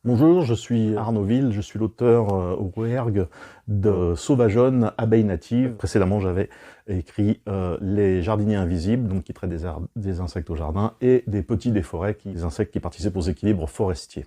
Bonjour, je suis Arnaud Ville, je suis l'auteur au REERG de Sauvageonne, abeilles natives. Précédemment, j'avais écrit Les jardiniers invisibles, donc qui traitent des insectes au jardin, et des petits des forêts, des insectes qui participent aux équilibres forestiers.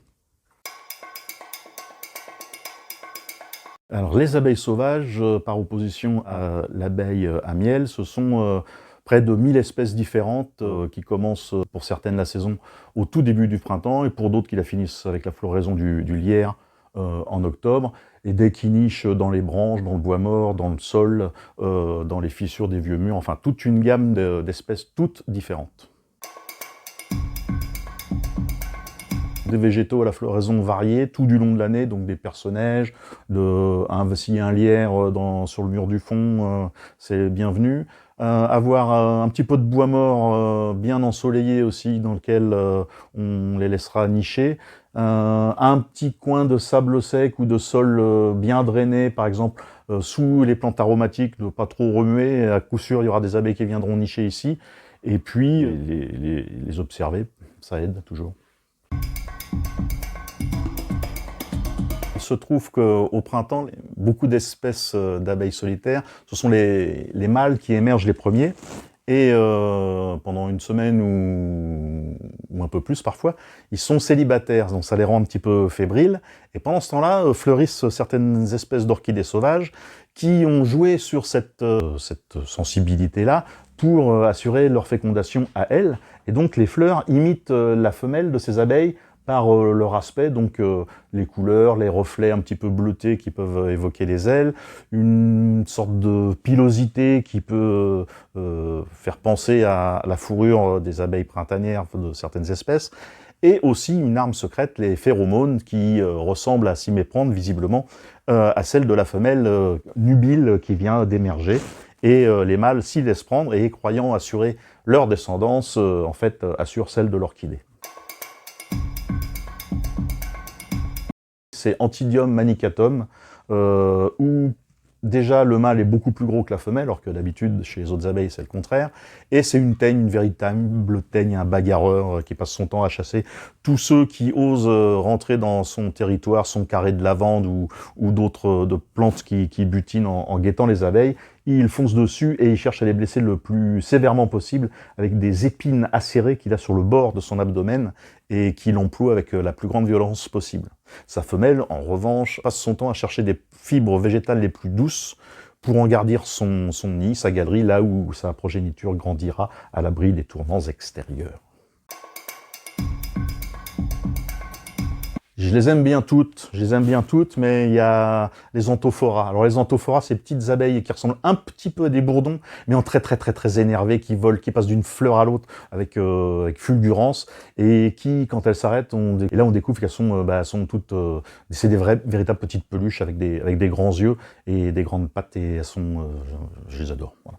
Alors, les abeilles sauvages, par opposition à l'abeille à miel, ce sont près de 1000 espèces différentes qui commencent, pour certaines, la saison au tout début du printemps, et pour d'autres qui la finissent avec la floraison du lierre en octobre, et dès qu'ils nichent dans les branches, dans le bois mort, dans le sol, dans les fissures des vieux murs, enfin toute une gamme d'espèces toutes différentes. Des végétaux à la floraison variée tout du long de l'année, donc des personnages, s'il y a un lierre sur le mur du fond, c'est bienvenu. Avoir un petit peu de bois mort bien ensoleillé aussi, dans lequel on les laissera nicher. Un petit coin de sable sec ou de sol bien drainé, par exemple sous les plantes aromatiques, ne pas trop remuer, à coup sûr il y aura des abeilles qui viendront nicher ici. Et puis les observer, ça aide toujours. Il se trouve qu'au printemps, beaucoup d'espèces d'abeilles solitaires, ce sont les mâles qui émergent les premiers, et pendant une semaine ou un peu plus parfois, ils sont célibataires, donc ça les rend un petit peu fébriles, et pendant ce temps-là fleurissent certaines espèces d'orchidées sauvages qui ont joué sur cette sensibilité-là pour assurer leur fécondation à elles, et donc les fleurs imitent la femelle de ces abeilles par leur aspect, donc les couleurs, les reflets un petit peu bleutés qui peuvent évoquer les ailes, une sorte de pilosité qui peut faire penser à la fourrure des abeilles printanières de certaines espèces, et aussi une arme secrète, les phéromones, qui ressemblent à s'y méprendre visiblement à celle de la femelle nubile qui vient d'émerger. Et les mâles s'y laissent prendre et, croyant assurer leur descendance, en fait assurent celle de l'orchidée. C'est Antidium manicatum, où déjà le mâle est beaucoup plus gros que la femelle, alors que d'habitude chez les autres abeilles c'est le contraire, et c'est une teigne, une véritable teigne, un bagarreur qui passe son temps à chasser tous ceux qui osent rentrer dans son territoire, son carré de lavande ou d'autres plantes qui butinent en guettant les abeilles. Il fonce dessus et il cherche à les blesser le plus sévèrement possible avec des épines acérées qu'il a sur le bord de son abdomen et qu'il emploie avec la plus grande violence possible. Sa femelle, en revanche, passe son temps à chercher des fibres végétales les plus douces pour en garder son nid, sa galerie, là où sa progéniture grandira à l'abri des tourments extérieurs. Je les aime bien toutes, mais il y a les Anthophoras. Alors les Anthophoras, ces petites abeilles qui ressemblent un petit peu à des bourdons, mais en très énervées, qui volent, qui passent d'une fleur à l'autre avec fulgurance, et qui, quand elles s'arrêtent, et là on découvre qu'elles sont toutes, c'est des véritables petites peluches avec des grands yeux et des grandes pattes, et je les adore. Voilà.